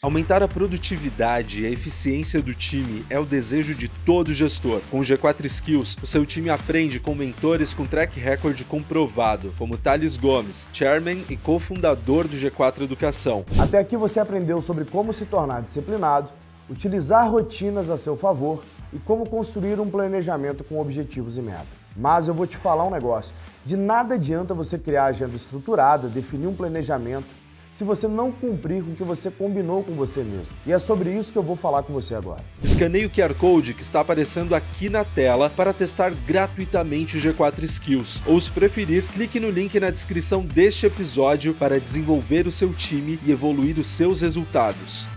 Aumentar a produtividade e a eficiência do time é o desejo de todo gestor. Com o G4 Skills, o seu time aprende com mentores com track record comprovado, como Thales Gomes, chairman e cofundador do G4 Educação. Até aqui você aprendeu sobre como se tornar disciplinado, utilizar rotinas a seu favor e como construir um planejamento com objetivos e metas. Mas eu vou te falar um negócio, de nada adianta você criar agenda estruturada, definir um planejamento, se você não cumprir com o que você combinou com você mesmo. E é sobre isso que eu vou falar com você agora. Escaneie o QR Code que está aparecendo aqui na tela para testar gratuitamente o G4 Skills. Ou, se preferir, clique no link na descrição deste episódio para desenvolver o seu time e evoluir os seus resultados.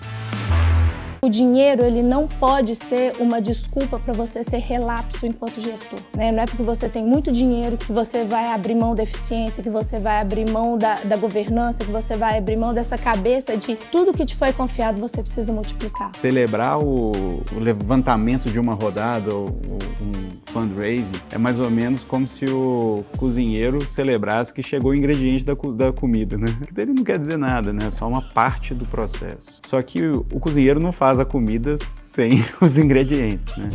O dinheiro, ele não pode ser uma desculpa para você ser relapso enquanto gestor, né? Não é porque você tem muito dinheiro que você vai abrir mão da eficiência, que você vai abrir mão da governança, que você vai abrir mão dessa cabeça de tudo que te foi confiado você precisa multiplicar. Celebrar o levantamento de uma rodada ou um fundraising é mais ou menos como se o cozinheiro celebrasse que chegou o ingrediente da comida, né? Que dele não quer dizer nada, né? É só uma parte do processo. Só que o cozinheiro não faz a comida sem os ingredientes, né?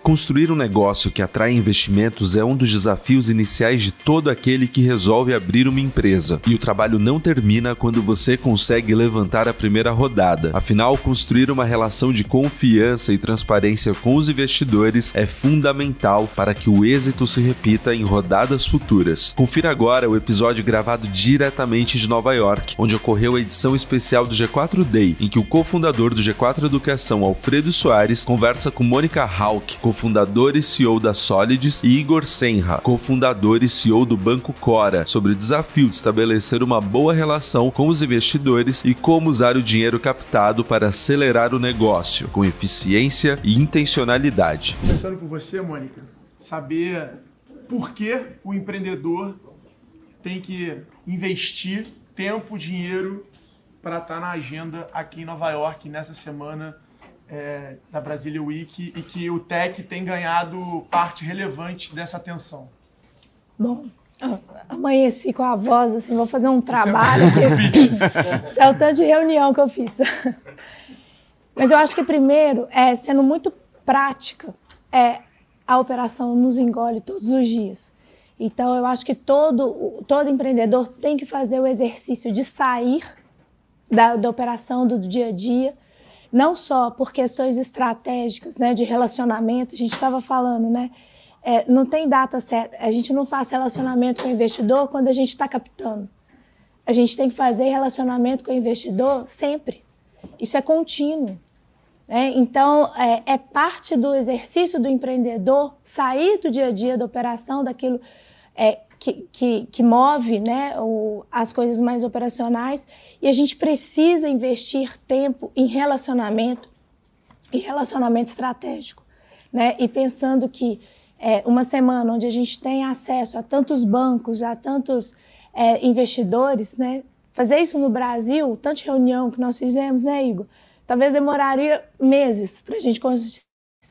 Construir um negócio que atrai investimentos é um dos desafios iniciais de todo aquele que resolve abrir uma empresa. E o trabalho não termina quando você consegue levantar a primeira rodada. Afinal, construir uma relação de confiança e transparência com os investidores é fundamental para que o êxito se repita em rodadas futuras. Confira agora o episódio gravado diretamente de Nova York, onde ocorreu a edição especial do G4 Day, em que o cofundador do G4 Educação, Alfredo Soares, conversa com Mônica Hauck, cofundador e CEO da Solids, e Igor Senra, cofundador e CEO do Banco Cora, sobre o desafio de estabelecer uma boa relação com os investidores e como usar o dinheiro captado para acelerar o negócio, com eficiência e intencionalidade. Começando por você, Mônica, saber por que o empreendedor tem que investir tempo, dinheiro para estar na agenda aqui em Nova York nessa semana da Brasília Week, e que o tech tem ganhado parte relevante dessa atenção. Bom, amanheci com a voz, assim, vou fazer um trabalho aqui. Isso é o tanto de reunião que eu fiz. Mas eu acho que primeiro, sendo muito prática, a operação nos engole todos os dias. Então eu acho que todo empreendedor tem que fazer o exercício de sair da operação do dia a dia, não só por questões estratégicas, né, de relacionamento, a gente estava falando, né, não tem data certa, a gente não faz relacionamento com o investidor quando a gente está captando. A gente tem que fazer relacionamento com o investidor sempre. Isso é contínuo. Né? Então, é parte do exercício do empreendedor sair do dia a dia da operação, daquilo que move, né, as coisas mais operacionais, e a gente precisa investir tempo em relacionamento e relacionamento estratégico, né? E pensando que uma semana onde a gente tem acesso a tantos bancos, a tantos investidores, né? Fazer isso no Brasil, tanta reunião que nós fizemos, né, Igor? Talvez demoraria meses para a gente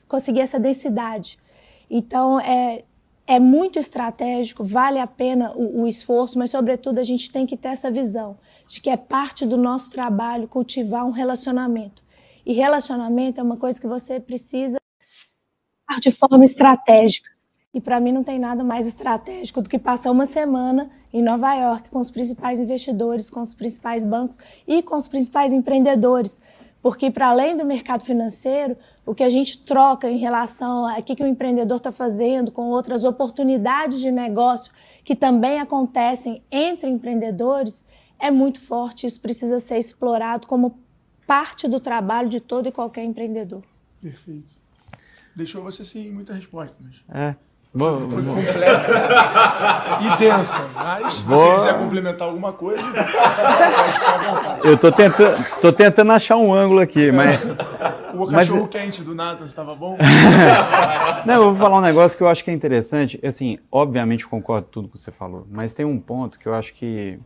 conseguir essa densidade. Então, é muito estratégico, vale a pena o esforço, mas, sobretudo, a gente tem que ter essa visão de que é parte do nosso trabalho cultivar um relacionamento. E relacionamento é uma coisa que você precisa de forma estratégica. E, para mim, não tem nada mais estratégico do que passar uma semana em Nova York com os principais investidores, com os principais bancos e com os principais empreendedores. Porque, para além do mercado financeiro, o que a gente troca em relação a que o empreendedor está fazendo, com outras oportunidades de negócio que também acontecem entre empreendedores, é muito forte. Isso precisa ser explorado como parte do trabalho de todo e qualquer empreendedor. Perfeito. Deixou você sem muita resposta, mas... Foi completa e densa, mas se você quiser complementar alguma coisa, pode ficar à vontade. Eu tô tentando achar um ângulo aqui, mas... O cachorro quente do Nathan estava bom? Não, eu vou falar um negócio que eu acho que é interessante. Assim, obviamente eu concordo com tudo que você falou, mas tem um ponto que eu acho que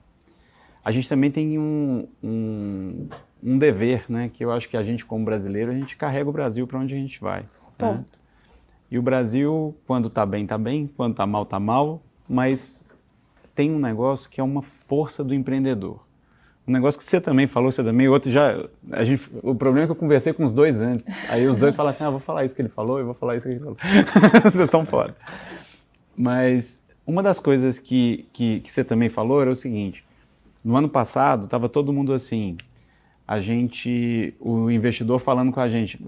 a gente também tem um dever, né? Que eu acho que a gente, como brasileiro, a gente carrega o Brasil para onde a gente vai. Né? E o Brasil, quando tá bem, quando tá mal, mas tem um negócio que é uma força do empreendedor. Um negócio que você também falou, você também, outro já... o problema é que eu conversei com os dois antes. Aí os dois falaram assim, vou falar isso que ele falou, eu vou falar isso que ele falou. Vocês estão fora. Mas uma das coisas que você também falou era o seguinte, no ano passado estava todo mundo assim, o investidor falando com a gente,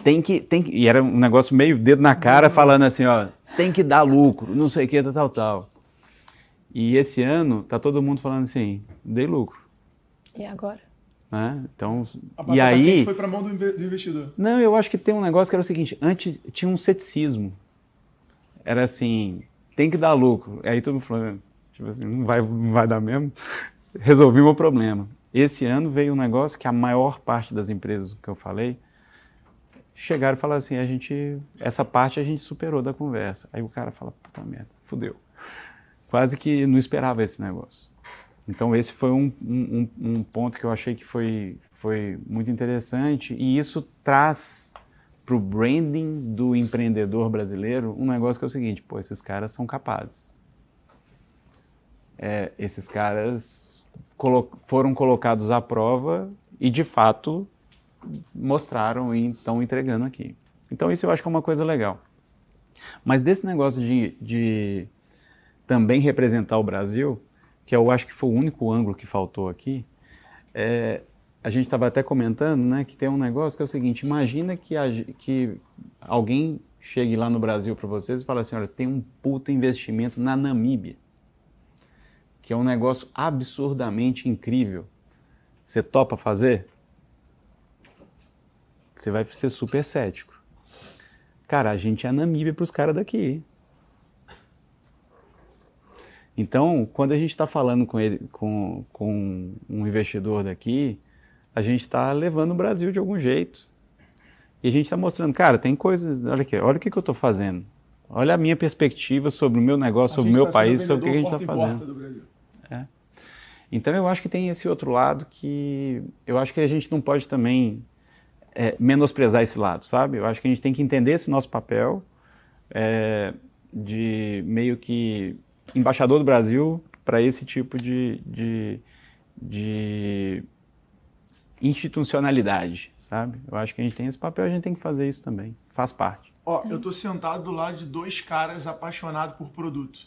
tem que, e era um negócio meio dedo na cara, falando assim, tem que dar lucro, não sei o que, tal. E esse ano tá todo mundo falando assim, dei lucro. E agora? Né? Então, e aí foi para a mão do investidor. Não, eu acho que tem um negócio que era o seguinte, antes tinha um ceticismo. Era assim, tem que dar lucro. Aí todo mundo falou, tipo assim, não vai dar mesmo. Resolvi o meu problema. Esse ano veio um negócio que a maior parte das empresas que eu falei chegaram e falaram assim, essa parte a gente superou da conversa. Aí o cara fala, puta merda, fudeu. Quase que não esperava esse negócio. Então esse foi um ponto que eu achei que foi muito interessante e isso traz para o branding do empreendedor brasileiro um negócio que é o seguinte, esses caras são capazes. Esses caras foram colocados à prova e de fato mostraram e estão entregando aqui. Então isso eu acho que é uma coisa legal. Mas desse negócio de também representar o Brasil, que eu acho que foi o único ângulo que faltou aqui, a gente estava até comentando, né, que tem um negócio que é o seguinte, imagina que alguém chegue lá no Brasil para vocês e fale assim, olha, tem um puta investimento na Namíbia, que é um negócio absurdamente incrível. Você topa fazer? Você vai ser super cético. Cara, a gente é a Namíbia para os caras daqui. Então, quando a gente está falando com um investidor daqui, a gente está levando o Brasil de algum jeito. E a gente está mostrando, cara, tem coisas, olha aqui, olha o que eu estou fazendo. Olha a minha perspectiva sobre o meu negócio, sobre o meu país, sobre o que a gente está fazendo. Então, eu acho que tem esse outro lado que eu acho que a gente não pode também menosprezar esse lado, sabe? Eu acho que a gente tem que entender esse nosso papel de meio que embaixador do Brasil para esse tipo de institucionalidade, sabe? Eu acho que a gente tem esse papel, a gente tem que fazer isso também, faz parte. Eu tô sentado do lado de dois caras apaixonados por produto,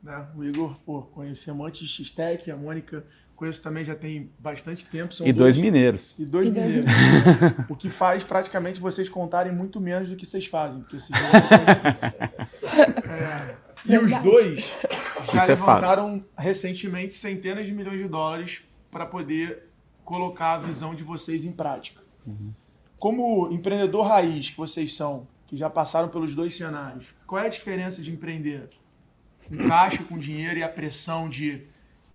né? O Igor, conhecemos antes de X-Tech, a Mônica conheço também já tem bastante tempo. São dois mineiros. E dois mineiros. O que faz praticamente vocês contarem muito menos do que vocês fazem, porque esses jogos são difíceis. E os dois já levantaram recentemente centenas de milhões de dólares para poder colocar a visão de vocês em prática. Uhum. Como empreendedor raiz que vocês são, que já passaram pelos dois cenários, qual é a diferença de empreender com caixa, com dinheiro e a pressão de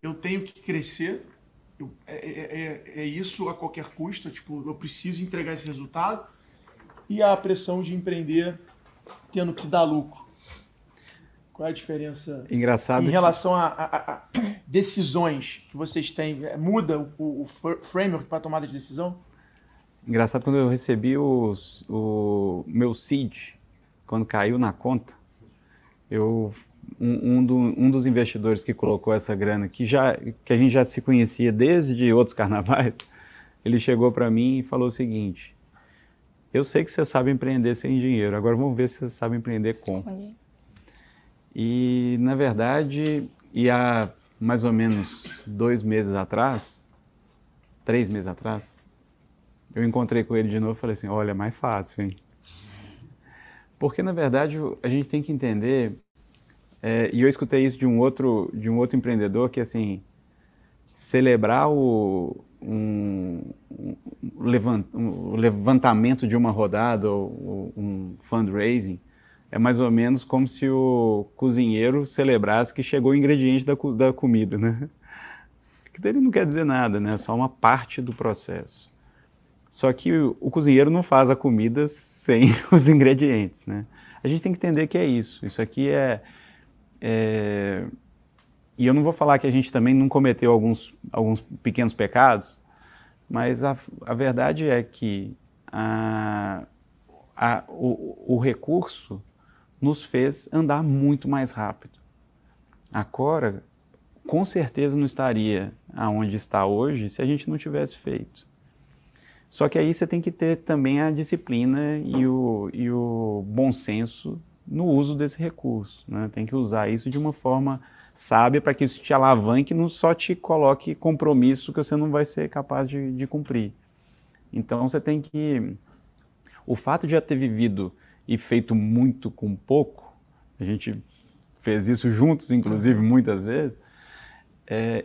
eu tenho que crescer, é isso a qualquer custo, eu preciso entregar esse resultado, e a pressão de empreender tendo que dar lucro? Qual é a diferença em relação a decisões que vocês têm? Muda o framework para tomada de decisão? Engraçado, quando eu recebi o meu seed, quando caiu na conta, um dos investidores que colocou essa grana, que a gente já se conhecia desde outros carnavais, ele chegou para mim e falou o seguinte, eu sei que você sabe empreender sem dinheiro, agora vamos ver se você sabe empreender com. E, na verdade, há mais ou menos 2 meses atrás, 3 meses atrás, eu encontrei com ele de novo e falei assim, olha, é mais fácil, hein? Porque, na verdade, a gente tem que entender, e eu escutei isso de um outro empreendedor, que, assim, celebrar o levantamento de uma rodada ou um fundraising é mais ou menos como se o cozinheiro celebrasse que chegou o ingrediente da comida, né? Que dele não quer dizer nada, né? É só uma parte do processo. Só que o cozinheiro não faz a comida sem os ingredientes, né? A gente tem que entender que é isso. Isso aqui E eu não vou falar que a gente também não cometeu alguns pequenos pecados, mas a verdade é que o recurso nos fez andar muito mais rápido. A Cora, com certeza, não estaria aonde está hoje se a gente não tivesse feito. Só que aí você tem que ter também a disciplina e o bom senso no uso desse recurso, né? Tem que usar isso de uma forma sábia para que isso te alavanque e não só te coloque compromisso que você não vai ser capaz de cumprir. Então você tem que... O fato de já ter vivido e feito muito com pouco, a gente fez isso juntos, inclusive, muitas vezes,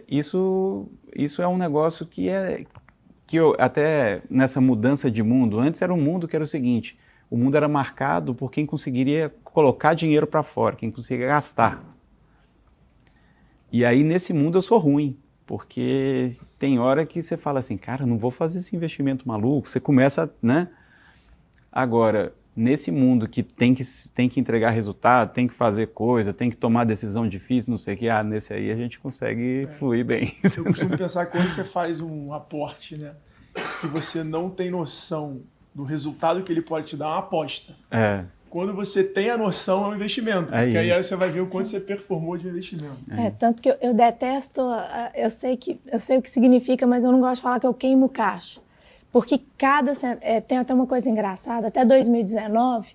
isso é um negócio que eu, até nessa mudança de mundo, antes era um mundo que era o seguinte, o mundo era marcado por quem conseguiria colocar dinheiro para fora, quem conseguia gastar. E aí nesse mundo eu sou ruim, porque tem hora que você fala assim, cara, não vou fazer esse investimento maluco, você começa, né? Agora, nesse mundo que tem que entregar resultado, tem que fazer coisa, tem que tomar decisão difícil, não sei o que, nesse aí a gente consegue fluir bem. Eu costumo pensar que quando você faz um aporte, né, que você não tem noção do resultado que ele pode te dar, é uma aposta. Quando você tem a noção, é um investimento. Porque aí você vai ver o quanto você performou de investimento. Tanto que eu detesto, eu sei o que significa, mas eu não gosto de falar que eu queimo caixa. Porque tem até uma coisa engraçada, até 2019,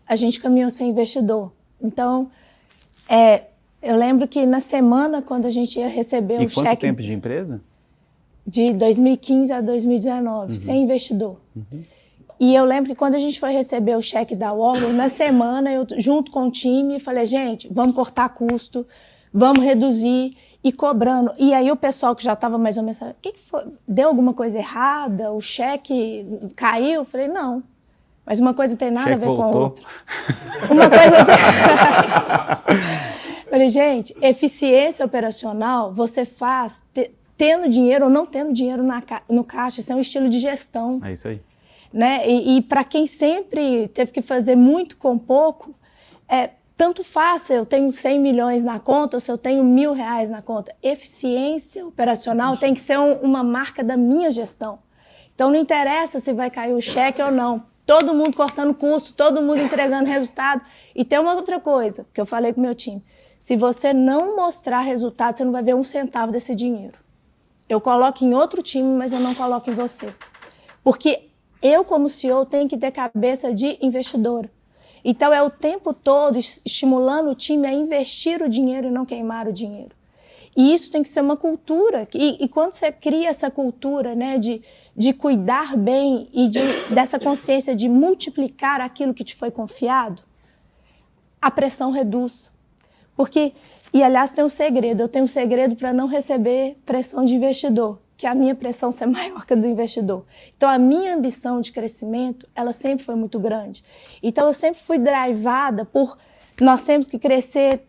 a gente caminhou sem investidor. Então, eu lembro que na semana, quando a gente ia receber o cheque... E quanto tempo de empresa? De 2015 a 2019, sem investidor. E eu lembro que quando a gente foi receber o cheque da Warburg, na semana, eu junto com o time, falei, gente, vamos cortar custo, vamos reduzir, e cobrando. E aí o pessoal que já estava mais ou menos, o que foi? Deu alguma coisa errada? O cheque caiu? Eu falei, não. Mas uma coisa tem nada a ver com a outra. Uma coisa tem... Falei, gente, eficiência operacional você faz tendo dinheiro ou não tendo dinheiro no caixa. Isso é um estilo de gestão. É isso aí. Né? E para quem sempre teve que fazer muito com pouco, tanto faz se eu tenho 100 milhões na conta ou se eu tenho R$1.000 na conta. Eficiência operacional tem que ser uma marca da minha gestão. Então não interessa se vai cair o cheque ou não. Todo mundo cortando custo, todo mundo entregando resultado. E tem uma outra coisa que eu falei com o meu time. Se você não mostrar resultado, você não vai ver um centavo desse dinheiro. Eu coloco em outro time, mas eu não coloco em você. Porque eu, como CEO, tenho que ter cabeça de investidora. Então, é o tempo todo estimulando o time a investir o dinheiro e não queimar o dinheiro. E isso tem que ser uma cultura. E quando você cria essa cultura, né, de cuidar bem e dessa consciência de multiplicar aquilo que te foi confiado, a pressão reduz. E aliás, tem um segredo. Eu tenho um segredo para não receber pressão de investidor, que é a minha pressão ser maior que a do investidor. Então, a minha ambição de crescimento, ela sempre foi muito grande. Então, eu sempre fui drivada por nós temos que crescer,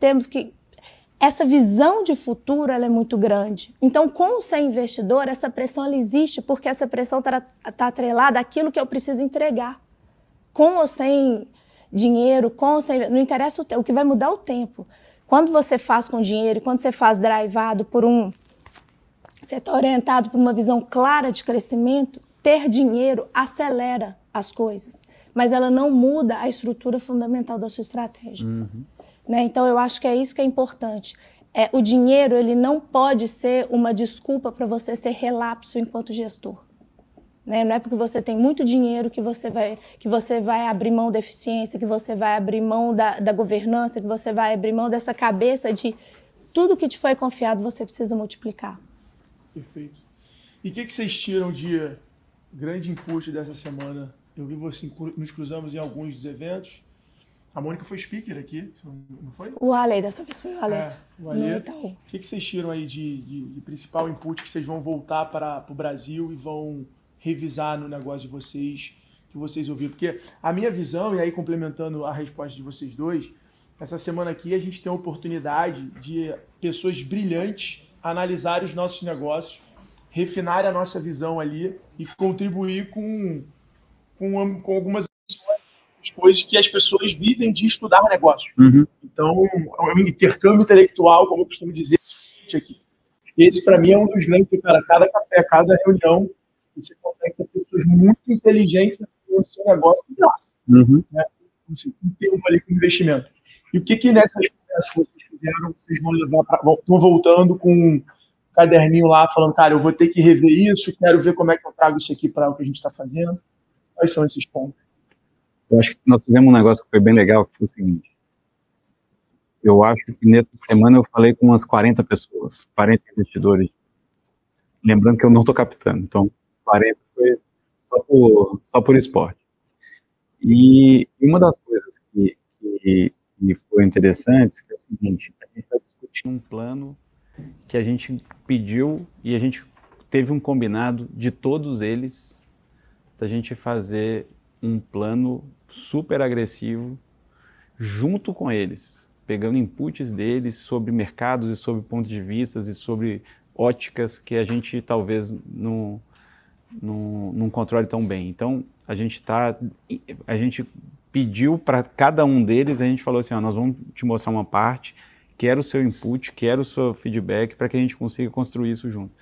essa visão de futuro, ela é muito grande. Então, com ou sem investidor, essa pressão ela existe, porque essa pressão está atrelada àquilo que eu preciso entregar. Com ou sem dinheiro, com ou sem... Não interessa o que vai mudar o tempo. Quando você faz com dinheiro, quando você faz drivado você está orientado por uma visão clara de crescimento, ter dinheiro acelera as coisas, mas ela não muda a estrutura fundamental da sua estratégia. Né? Então, eu acho que é isso que é importante. O dinheiro ele não pode ser uma desculpa para você ser relapso enquanto gestor. Né? Não é porque você tem muito dinheiro que você vai abrir mão da eficiência, que você vai abrir mão da governança, que você vai abrir mão dessa cabeça de tudo que te foi confiado você precisa multiplicar. Perfeito. E o que vocês tiram de grande input dessa semana? Eu vi você, nos cruzamos em alguns dos eventos. A Mônica foi speaker aqui, não foi? O Ale, dessa vez foi o Ale. O Ale. O que vocês tiram aí de principal input que vocês vão voltar para o Brasil e vão revisar no negócio de vocês, que vocês ouviram? Porque a minha visão, e aí complementando a resposta de vocês dois, essa semana aqui a gente tem a oportunidade de pessoas brilhantes analisarem os nossos negócios, refinar a nossa visão ali e contribuir com algumas coisas que as pessoas vivem de estudar negócios. Então, é um intercâmbio intelectual, como eu costumo dizer aqui. Esse, para mim, é um dos grandes, cara, cada café, cada reunião, você consegue ter pessoas muito inteligentes no seu negócio de graça. Né? Você tem um ali com investimento. E o que nessas processo que vocês fizeram, vocês vão levar estão voltando com um caderninho lá, falando, cara, eu vou ter que rever isso, quero ver como é que eu trago isso aqui para o que a gente está fazendo. Quais são esses pontos? Eu acho que nós fizemos um negócio que foi bem legal, que foi o seguinte. Eu acho que nessa semana eu falei com umas 40 pessoas, 40 investidores. Lembrando que eu não estou captando, então 40 foi só por esporte. E uma das coisas que foi interessante é o seguinte, a gente está discutindo um plano que a gente pediu e a gente teve um combinado de todos eles da gente fazer um plano super agressivo junto com eles, pegando inputs deles sobre mercados e sobre pontos de vista e sobre óticas que a gente talvez não controle tão bem. Então, a gente pediu para cada um deles, a gente falou assim, ó, nós vamos te mostrar uma parte, quero o seu input, quero o seu feedback para que a gente consiga construir isso junto.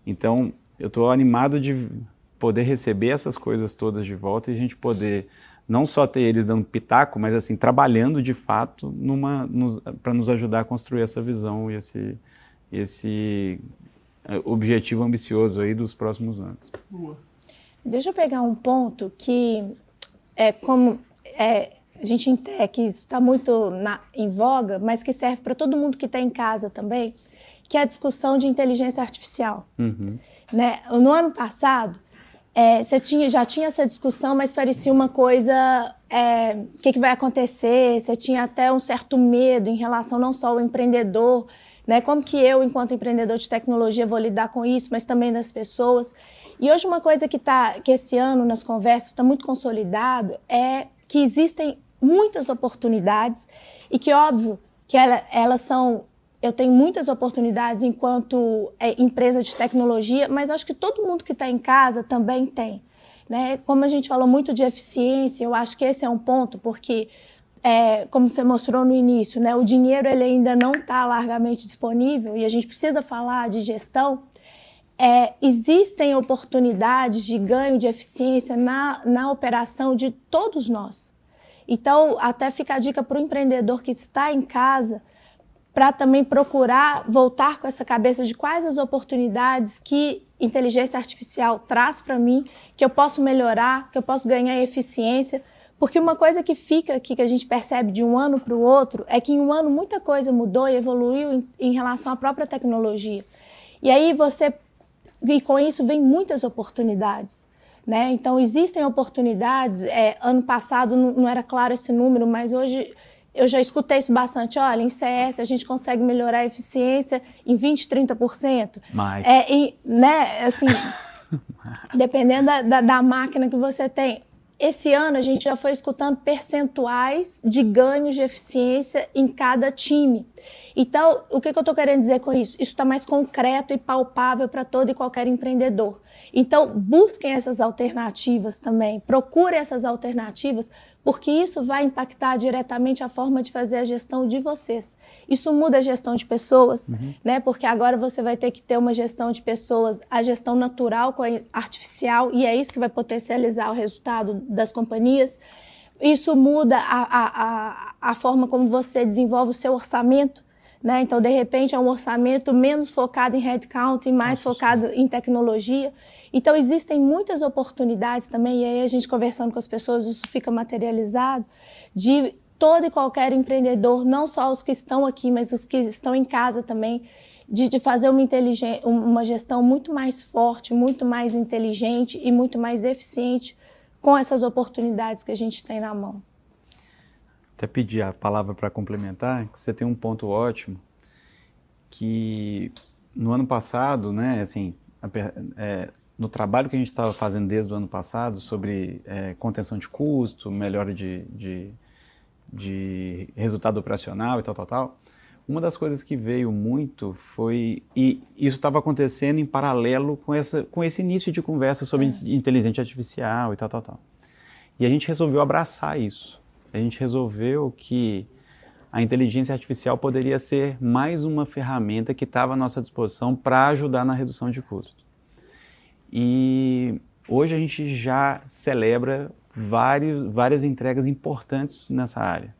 Então, eu estou animado de poder receber essas coisas todas de volta e a gente poder não só ter eles dando pitaco, mas assim, trabalhando de fato para nos ajudar a construir essa visão e esse objetivo ambicioso aí dos próximos anos. Deixa eu pegar um ponto que a gente entende que isso está muito em voga, mas que serve para todo mundo que está em casa também, que é a discussão de inteligência artificial. Uhum. Né? No ano passado, já tinha essa discussão, mas parecia uma coisa, o que vai acontecer? Você tinha até um certo medo em relação não só ao empreendedor, né? Como que eu, enquanto empreendedor de tecnologia, vou lidar com isso, mas também das pessoas. E hoje uma coisa que esse ano nas conversas está muito consolidado é que existem muitas oportunidades e que, óbvio, que elas são... Eu tenho muitas oportunidades enquanto empresa de tecnologia, mas acho que todo mundo que está em casa também tem. Né? Como a gente falou muito de eficiência, eu acho que esse é um ponto, porque, como você mostrou no início, né, o dinheiro ele ainda não está largamente disponível e a gente precisa falar de gestão. Existem oportunidades de ganho de eficiência na operação de todos nós. Então, até fica a dica para o empreendedor que está em casa, para também procurar voltar com essa cabeça de quais as oportunidades que inteligência artificial traz para mim, que eu posso melhorar, que eu posso ganhar eficiência, porque uma coisa que fica aqui, que a gente percebe de um ano para o outro, é que em um ano muita coisa mudou e evoluiu em relação à própria tecnologia. E aí e com isso vem muitas oportunidades. Né? Então existem oportunidades, ano passado não era claro esse número, mas hoje... Eu já escutei isso bastante. Olha, em CS a gente consegue melhorar a eficiência em 20%, 30%. Mais. Né, assim, dependendo da máquina que você tem. Esse ano a gente já foi escutando percentuais de ganhos de eficiência em cada time. Então, o que eu estou querendo dizer com isso? Isso está mais concreto e palpável para todo e qualquer empreendedor. Então, busquem essas alternativas também, procurem essas alternativas, porque isso vai impactar diretamente a forma de fazer a gestão de vocês. Isso muda a gestão de pessoas, né? Porque agora você vai ter que ter uma gestão de pessoas, a gestão natural com a artificial, e é isso que vai potencializar o resultado das companhias. Isso muda a forma como você desenvolve o seu orçamento, né? Então, de repente, é um orçamento menos focado em headcount e mais focado em tecnologia. Então, existem muitas oportunidades também, e aí a gente conversando com as pessoas, isso fica materializado, de todo e qualquer empreendedor, não só os que estão aqui, mas os que estão em casa também, de fazer uma gestão muito mais forte, muito mais inteligente e muito mais eficiente com essas oportunidades que a gente tem na mão. Até pedir a palavra para complementar, que você tem um ponto ótimo, que no ano passado, né, assim, no trabalho que a gente estava fazendo desde o ano passado sobre contenção de custo, melhora de resultado operacional e tal, uma das coisas que veio muito foi, e isso estava acontecendo em paralelo com esse início de conversa sobre inteligência artificial e tal. E a gente resolveu abraçar isso. A gente resolveu que a inteligência artificial poderia ser mais uma ferramenta que estava à nossa disposição para ajudar na redução de custo. E hoje a gente já celebra várias entregas importantes nessa área.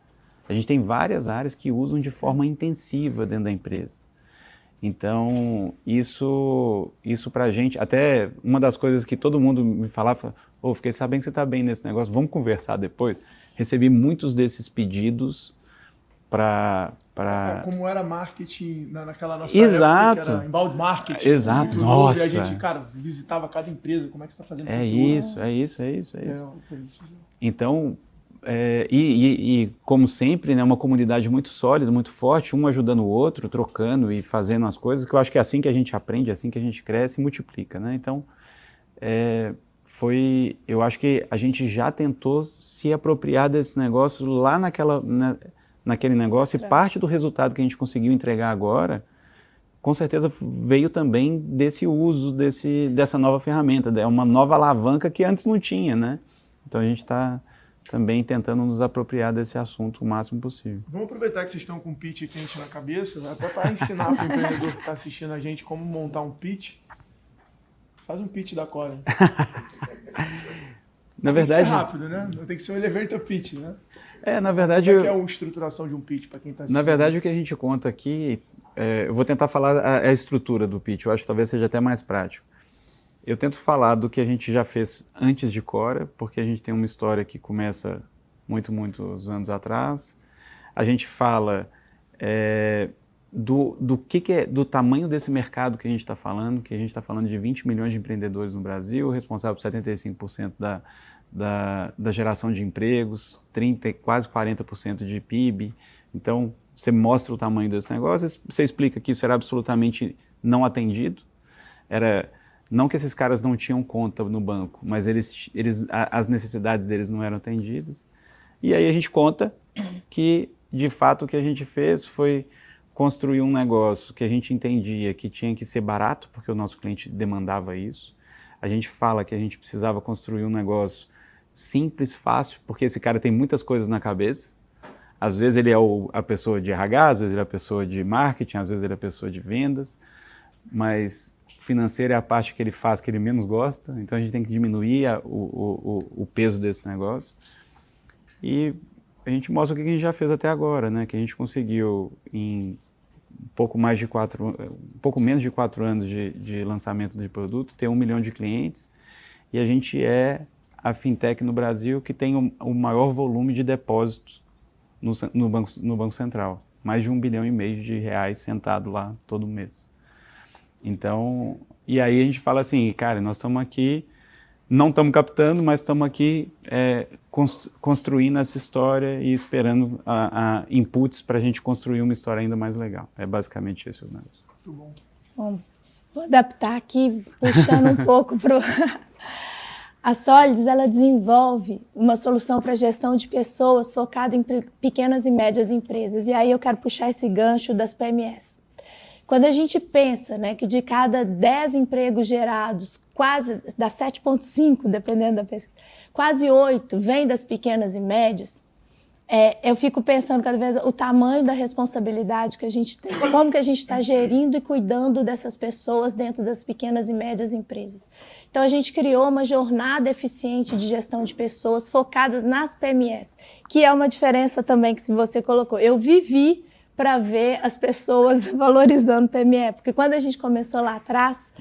A gente tem várias áreas que usam de forma intensiva dentro da empresa. Então, isso para a gente, até uma das coisas que todo mundo me falava, fiquei sabendo que você está bem nesse negócio, vamos conversar depois. Recebi muitos desses pedidos para... Como era marketing naquela nossa Exato. época, que era inbound marketing. Exato, novo, nossa. e a gente, cara, visitava cada empresa, como é que você está fazendo É isso. Então, como sempre, né, uma comunidade muito sólida, muito forte, um ajudando o outro, trocando e fazendo as coisas, que eu acho que é assim que a gente aprende, é assim que a gente cresce e multiplica, né? Então, eu acho que a gente já tentou se apropriar desse negócio lá naquele negócio, e parte do resultado que a gente conseguiu entregar agora, com certeza veio também desse uso dessa nova ferramenta, é uma nova alavanca que antes não tinha, né? Então a gente está também tentando nos apropriar desse assunto o máximo possível. Vamos aproveitar que vocês estão com um pitch quente na cabeça, até para ensinar para o empreendedor que está assistindo a gente como montar um pitch. Faz um pitch da Core. Na verdade, tem que ser rápido, né? Tem que ser um elevator pitch, né? Na verdade... Como é que é uma estruturação de um pitch para quem está assistindo? Na verdade, o que a gente conta aqui, eu vou tentar falar a estrutura do pitch, eu acho que talvez seja até mais prático. Eu tento falar do que a gente já fez antes de Cora, porque a gente tem uma história que começa muitos anos atrás. A gente fala do tamanho desse mercado que a gente está falando, que a gente está falando de 20 milhões de empreendedores no Brasil, responsável por 75% da geração de empregos, quase 40% de PIB. Então, você mostra o tamanho desse negócio, você explica que isso era absolutamente não atendido, não que esses caras não tinham conta no banco, mas as necessidades deles não eram atendidas. E aí a gente conta que, de fato, o que a gente fez foi construir um negócio que a gente entendia que tinha que ser barato, porque o nosso cliente demandava isso. A gente fala que a gente precisava construir um negócio simples, fácil, porque esse cara tem muitas coisas na cabeça. Às vezes ele é a pessoa de RH, às vezes ele é a pessoa de marketing, às vezes ele é a pessoa de vendas, mas financeiro é a parte que ele faz que ele menos gosta, então a gente tem que diminuir o peso desse negócio. E a gente mostra o que a gente já fez até agora, né? Que a gente conseguiu em um pouco menos de 4 anos de lançamento de produto, ter 1 milhão de clientes, e a gente é a fintech no Brasil que tem o maior volume de depósitos no Banco Central. Mais de 1,5 bilhão de reais sentado lá todo mês. Então, e aí a gente fala assim, cara, nós estamos aqui, não estamos captando, mas estamos aqui construindo essa história e esperando inputs para a gente construir uma história ainda mais legal. É basicamente esse o negócio. Muito bom. Bom, vou adaptar aqui, puxando um pouco para A Solids, ela desenvolve uma solução para gestão de pessoas focada em pequenas e médias empresas. E aí eu quero puxar esse gancho das PMS. Quando a gente pensa, né, que de cada 10 empregos gerados, quase dá 7,5, dependendo da pesquisa, quase 8 vem das pequenas e médias, eu fico pensando cada vez o tamanho da responsabilidade que a gente tem, como que a gente está gerindo e cuidando dessas pessoas dentro das pequenas e médias empresas. Então a gente criou uma jornada eficiente de gestão de pessoas focada nas PMS, que é uma diferença também que você colocou. Eu vivi para ver as pessoas valorizando PME, porque quando a gente começou lá atrás,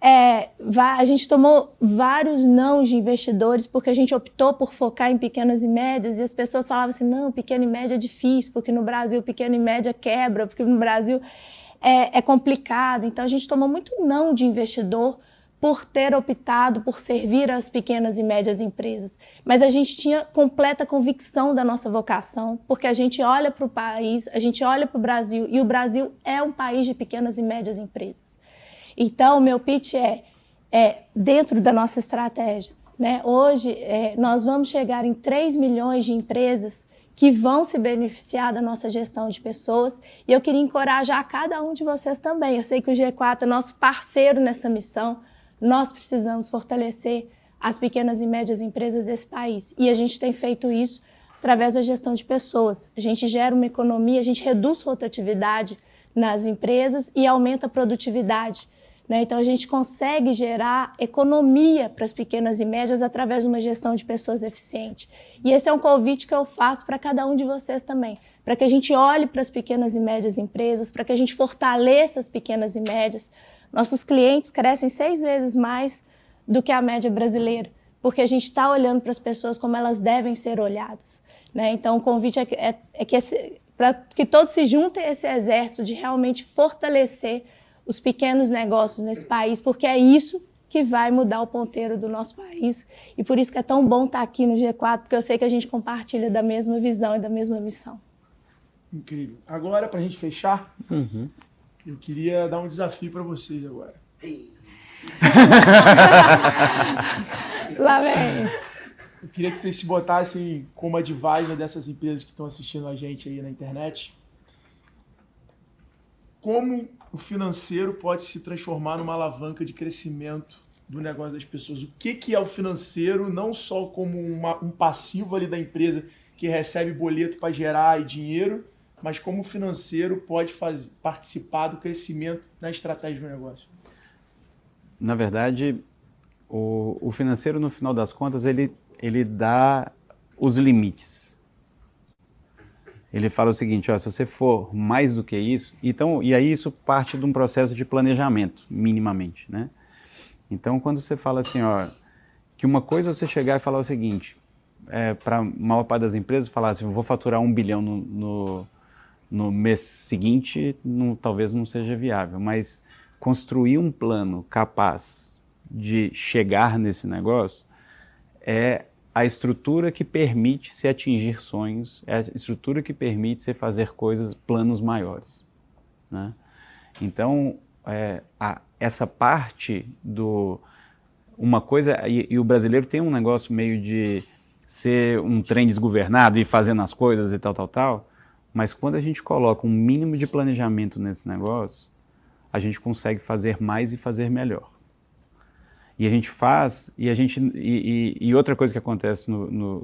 a gente tomou vários nãos de investidores, porque a gente optou por focar em pequenas e médias, e as pessoas falavam assim, não, pequena e média é difícil, porque no Brasil pequena e média quebra, porque no Brasil é complicado. Então a gente tomou muito não de investidor por ter optado por servir as pequenas e médias empresas. Mas a gente tinha completa convicção da nossa vocação, porque a gente olha para o país, a gente olha para o Brasil, e o Brasil é um país de pequenas e médias empresas. Então, o meu pitch é dentro da nossa estratégia, né? Hoje, nós vamos chegar em 3 milhões de empresas que vão se beneficiar da nossa gestão de pessoas, e eu queria encorajar cada um de vocês também. Eu sei que o G4 é nosso parceiro nessa missão. Nós precisamos fortalecer as pequenas e médias empresas desse país. E a gente tem feito isso através da gestão de pessoas. A gente gera uma economia, a gente reduz rotatividade nas empresas e aumenta a produtividade né? Então, a gente consegue gerar economia para as pequenas e médias através de uma gestão de pessoas eficiente. E esse é um convite que eu faço para cada um de vocês também, para que a gente olhe para as pequenas e médias empresas, para que a gente fortaleça as pequenas e médias. Nossos clientes crescem 6 vezes mais do que a média brasileira, porque a gente está olhando para as pessoas como elas devem ser olhadas, né? Então, o convite para que todos se juntem a esse exército de realmente fortalecer os pequenos negócios nesse país, porque é isso que vai mudar o ponteiro do nosso país. E por isso que é tão bom estar aqui no G4, porque eu sei que a gente compartilha da mesma visão e da mesma missão. Incrível. Agora, para a gente fechar, eu queria dar um desafio para vocês agora. Lá vem. Eu queria que vocês se botassem como advisor dessas empresas que estão assistindo a gente aí na internet. Como o financeiro pode se transformar numa alavanca de crescimento do negócio das pessoas? O que é o financeiro, não só como um passivo ali da empresa que recebe boleto para gerar dinheiro, mas como o financeiro pode participar do crescimento na estratégia do negócio? Na verdade, o financeiro, no final das contas, ele dá os limites. Ele fala o seguinte, ó, se você for mais do que isso, então, e aí isso parte de um processo de planejamento, minimamente, né? Então, quando você fala assim, ó, que uma coisa é você chegar e falar o seguinte, para a maior parte das empresas, falar assim, eu vou faturar 1 bilhão no mês seguinte, talvez não seja viável, mas construir um plano capaz de chegar nesse negócio é a estrutura que permite se atingir sonhos, é a estrutura que permite se fazer planos maiores, né? Então, essa parte uma coisa, e o brasileiro tem um negócio meio de ser um trem desgovernado e ir fazendo as coisas e tal, mas quando a gente coloca um mínimo de planejamento nesse negócio, a gente consegue fazer mais e fazer melhor. E a gente faz, e outra coisa que acontece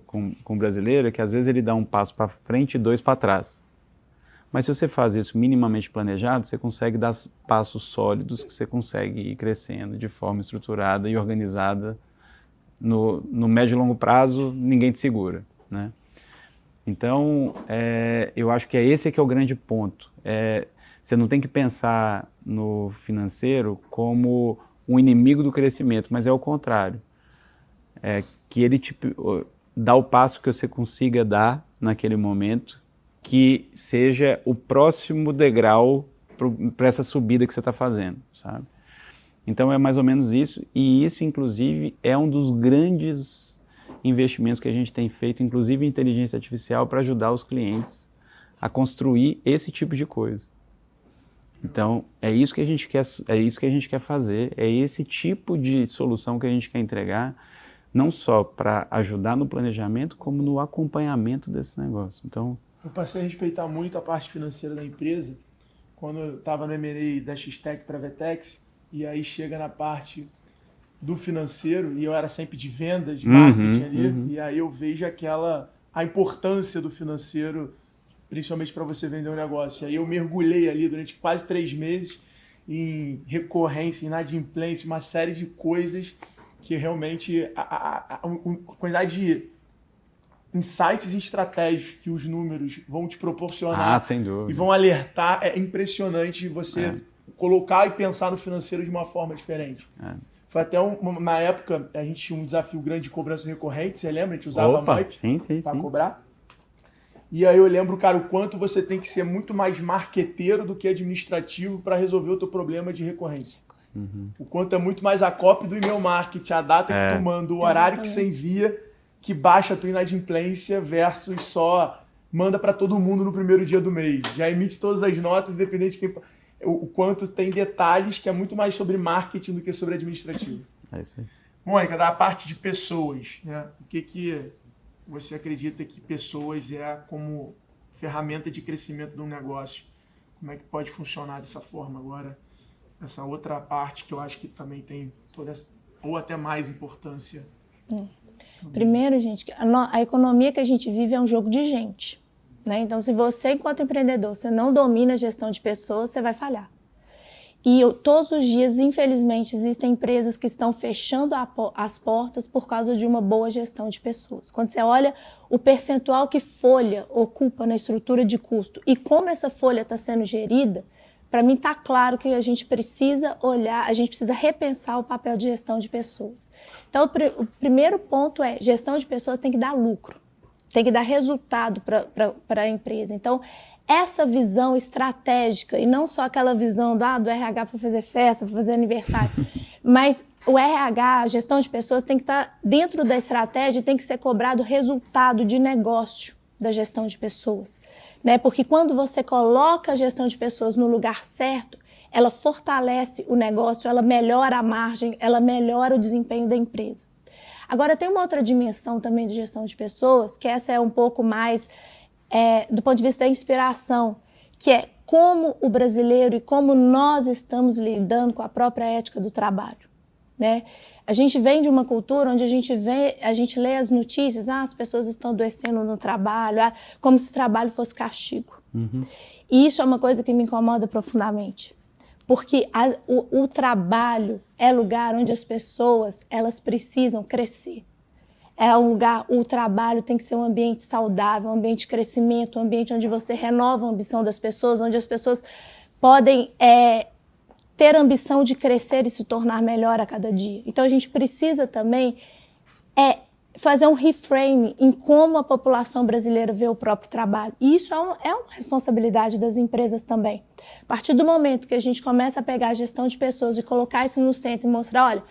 com o brasileiro é que às vezes ele dá um passo para frente e 2 para trás. Mas se você faz isso minimamente planejado, você consegue dar passos sólidos, que você consegue ir crescendo de forma estruturada e organizada. No médio e longo prazo, ninguém te segura, né? Então, eu acho que esse que é o grande ponto. Você não tem que pensar no financeiro como um inimigo do crescimento, mas é o contrário. Que ele te dá o passo que você consiga dar naquele momento, que seja o próximo degrau para essa subida que você está fazendo, sabe? Então é mais ou menos isso, e isso inclusive é um dos grandes investimentos que a gente tem feito, inclusive em inteligência artificial, para ajudar os clientes a construir esse tipo de coisa. Então, é isso que a gente quer fazer, é esse tipo de solução que a gente quer entregar, não só para ajudar no planejamento, como no acompanhamento desse negócio. Então, eu passei a respeitar muito a parte financeira da empresa quando eu estava no M&A da X-Tech para a Vetex, e aí chega na parte do financeiro, e eu era sempre de vendas, de marketing ali, e aí eu vejo a importância do financeiro, principalmente para você vender um negócio. Aí eu mergulhei ali durante quase 3 meses em recorrência, inadimplência, uma série de coisas que realmente a quantidade de insights e estratégias que os números vão te proporcionar sem dúvida, e vão alertar, é impressionante você colocar e pensar no financeiro de uma forma diferente. Foi até na época, a gente tinha um desafio grande de cobrança recorrente, você lembra? A gente usava MIP para cobrar. E aí eu lembro, cara, o quanto você tem que ser muito mais marqueteiro do que administrativo para resolver o teu problema de recorrência. O quanto é muito mais a cópia do e-mail marketing, a data que tu manda, o horário que você envia, que baixa a tua inadimplência versus só manda para todo mundo no primeiro dia do mês. Já emite todas as notas, independente de quem... O quanto tem detalhes que é muito mais sobre marketing do que sobre administrativo. É isso aí. Mônica, da parte de pessoas, né? O que você acredita que pessoas como ferramenta de crescimento de um negócio? Como é que pode funcionar dessa forma agora? Essa outra parte que eu acho que também tem toda essa, ou até mais importância. Primeiro, gente, a economia que a gente vive é um jogo de gente, né? Então, se você, enquanto empreendedor, você não domina a gestão de pessoas, você vai falhar. E todos os dias, infelizmente, existem empresas que estão fechando as portas por causa de uma boa gestão de pessoas. Quando você olha o percentual que folha ocupa na estrutura de custo e como essa folha está sendo gerida, para mim está claro que a gente precisa olhar, a gente precisa repensar o papel de gestão de pessoas. Então, o primeiro ponto é, gestão de pessoas tem que dar lucro, tem que dar resultado para a empresa. Então, essa visão estratégica, e não só aquela visão do RH para fazer festa, para fazer aniversário, mas o RH, a gestão de pessoas, tem que estar dentro da estratégia e tem que ser cobrado resultado de negócio da gestão de pessoas. Né? Porque quando você coloca a gestão de pessoas no lugar certo, ela fortalece o negócio, ela melhora a margem, ela melhora o desempenho da empresa. Agora, tem uma outra dimensão também de gestão de pessoas, que essa é um pouco mais do ponto de vista da inspiração, que é como o brasileiro e como nós estamos lidando com a própria ética do trabalho. Né? A gente vem de uma cultura onde a gente lê as notícias, as pessoas estão adoecendo no trabalho, como se o trabalho fosse castigo. E isso é uma coisa que me incomoda profundamente, porque o trabalho é lugar onde as pessoas elas precisam crescer. É um lugar, o trabalho tem que ser um ambiente saudável, um ambiente de crescimento, um ambiente onde você renova a ambição das pessoas, onde as pessoas podem ter a ambição de crescer e se tornar melhor a cada dia. Então a gente precisa também fazer um reframe em como a população brasileira vê o próprio trabalho. E isso é uma responsabilidade das empresas também. A partir do momento que a gente começa a pegar a gestão de pessoas e colocar isso no centro e mostrar, olha,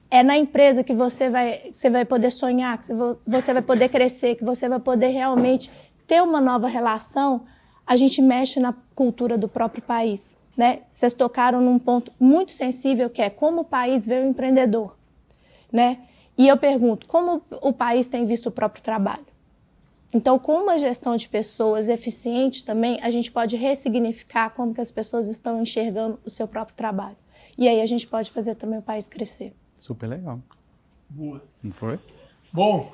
é na empresa que você vai poder sonhar, que você vai poder crescer, que você vai poder realmente ter uma nova relação, a gente mexe na cultura do próprio país. Né? Vocês tocaram num ponto muito sensível, que é como o país vê o empreendedor. Né? E eu pergunto, como o país tem visto o próprio trabalho? Então, com uma gestão de pessoas eficiente também, a gente pode ressignificar como que as pessoas estão enxergando o seu próprio trabalho. E aí a gente pode fazer também o país crescer. Super legal. Boa. Não foi? Bom,